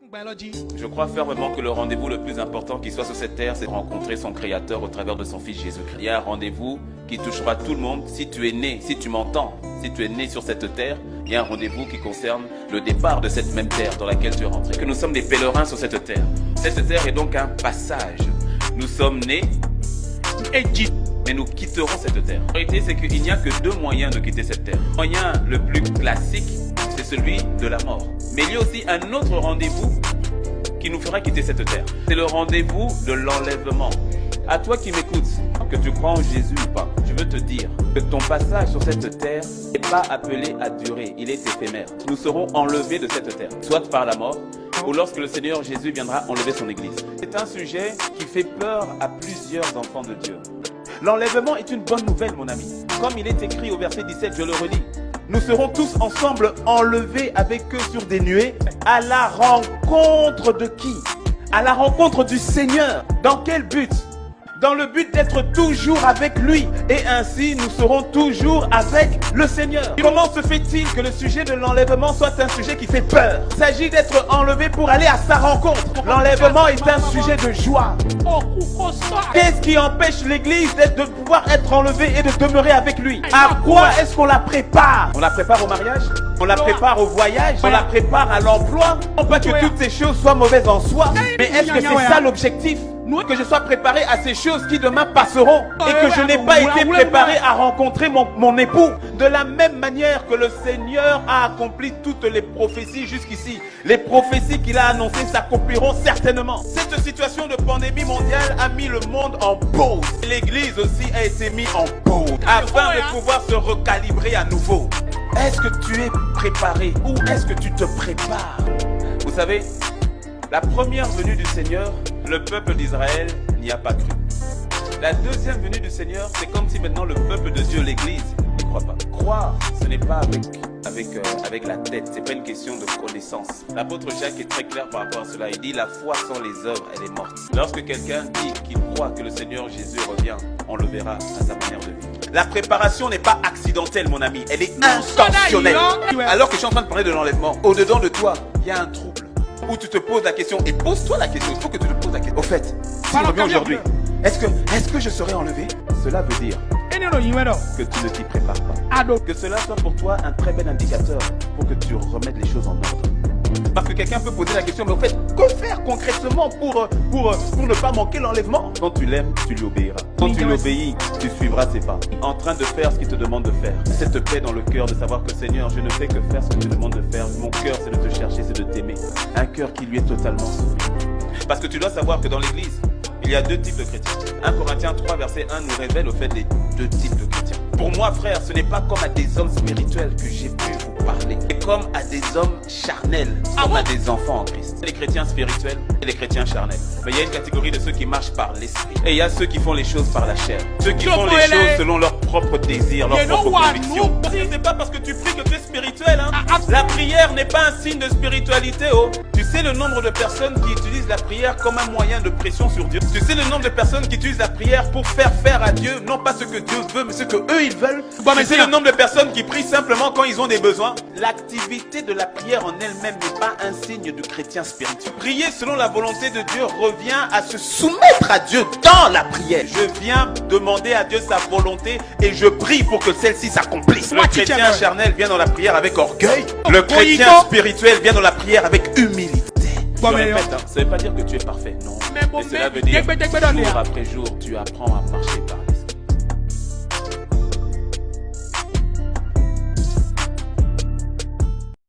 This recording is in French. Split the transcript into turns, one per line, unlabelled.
Je crois fermement que le rendez-vous le plus important qui soit sur cette terre, c'est de rencontrer son Créateur au travers de son Fils Jésus-Christ. Il y a un rendez-vous qui touchera tout le monde. Si tu es né, si tu m'entends, si tu es né sur cette terre, il y a un rendez-vous qui concerne le départ de cette même terre dans laquelle tu es rentré. Que nous sommes des pèlerins sur cette terre. Cette terre est donc un passage. Nous sommes nés, mais nous quitterons cette terre. La vérité, c'est qu'il n'y a que deux moyens de quitter cette terre. Le moyen le plus classique, c'est celui de la mort. Mais il y a aussi un autre rendez-vous qui nous fera quitter cette terre. C'est le rendez-vous de l'enlèvement. À toi qui m'écoutes, que tu crois en Jésus ou pas, je veux te dire que ton passage sur cette terre n'est pas appelé à durer, il est éphémère. Nous serons enlevés de cette terre, soit par la mort, ou lorsque le Seigneur Jésus viendra enlever son église. C'est un sujet qui fait peur à plusieurs enfants de Dieu. L'enlèvement est une bonne nouvelle, mon ami. Comme il est écrit au verset 17, je le relis. Nous serons tous ensemble enlevés avec eux sur des nuées à la rencontre de qui? À la rencontre du Seigneur. Dans quel but? Dans le but d'être toujours avec lui. Et ainsi, nous serons toujours avec le Seigneur. Comment se fait-il que le sujet de l'enlèvement soit un sujet qui fait peur? Il s'agit d'être enlevé pour aller à sa rencontre. L'enlèvement est un sujet de joie. Qu'est-ce qui empêche l'Église de pouvoir être enlevée et de demeurer avec lui? À quoi est-ce qu'on la prépare? On la prépare au mariage? On la prépare au voyage? On la prépare à l'emploi? Non pas que toutes ces choses soient mauvaises en soi, mais est-ce que c'est ça l'objectif? Que je sois préparé à ces choses qui demain passeront et que je n'ai pas été préparé à rencontrer mon époux. De la même manière que le Seigneur a accompli toutes les prophéties jusqu'ici, les prophéties qu'il a annoncées s'accompliront certainement. Cette situation de pandémie mondiale a mis le monde en pause. L'Église aussi a été mise en pause afin de pouvoir se recalibrer à nouveau. Est-ce que tu es préparé ou est-ce que tu te prépares? Vous savez, la première venue du Seigneur, le peuple d'Israël n'y a pas cru. La deuxième venue du Seigneur, c'est comme si maintenant le peuple de Dieu, l'Église, n'y croit pas. Croire, ce n'est pas avec la tête, c'est pas une question de connaissance. L'apôtre Jacques est très clair par rapport à cela. Il dit la foi sans les œuvres, elle est morte. Lorsque quelqu'un dit qu'il croit que le Seigneur Jésus revient, on le verra à sa manière de vivre. La préparation n'est pas accidentelle, mon ami, elle est intentionnelle. Alors que je suis en train de parler de l'enlèvement, au-dedans de toi, il y a un trouble. Où tu te poses la question, et pose-toi la question, il faut que tu te poses la question. Au fait, si je reviens aujourd'hui, est-ce que je serai enlevé? Cela veut dire que tu ne t'y prépares pas. Que cela soit pour toi un très bel indicateur pour que tu remettes les choses en ordre. Parce que quelqu'un peut poser la question, mais au fait, que faire concrètement pour ne pas manquer l'enlèvement? Quand tu l'aimes, tu lui obéiras. Quand tu l'obéis, tu suivras ses pas. En train de faire ce qu'il te demande de faire. Cette paix dans le cœur de savoir que Seigneur, je ne fais que faire ce que tu me demandes de faire. Mon cœur, c'est de te chercher, c'est de t'aimer. Un cœur qui lui est totalement soumis. Parce que tu dois savoir que dans l'Église, il y a deux types de chrétiens. 1 Corinthiens 3, verset 1 nous révèle au fait les deux types de chrétiens. Pour moi, frère, ce n'est pas comme à des hommes spirituels que j'ai pu vous parler. C'est comme à des hommes charnels, comme à des enfants en Christ. Les chrétiens spirituels et les chrétiens charnels. Mais il y a une catégorie de ceux qui marchent par l'esprit. Et il y a ceux qui font les choses par la chair. Ceux qui font les choses selon leurs propres désirs, leurs propres convictions. Ce n'est pas parce que tu pries que tu es spirituel. La prière n'est pas un signe de spiritualité. Tu sais le nombre de personnes qui utilisent la prière comme un moyen de pression sur Dieu. Tu sais le nombre de personnes qui utilisent la prière pour faire à Dieu, non pas ce que Dieu veut, mais ce que eux ils veulent. Tu sais le nombre de personnes qui prient simplement quand ils ont des besoins. L'activité de la prière en elle-même n'est pas un signe de chrétien spirituel. Prier selon la volonté de Dieu revient à se soumettre à Dieu dans la prière. Je viens demander à Dieu sa volonté et je prie pour que celle-ci s'accomplisse. Le chrétien charnel vient dans la prière avec orgueil. Le chrétien spirituel vient dans la prière avec humilité. Je répète, ça ne veut pas dire que tu es parfait, non. Mais cela veut dire jour après jour, tu apprends à marcher par là.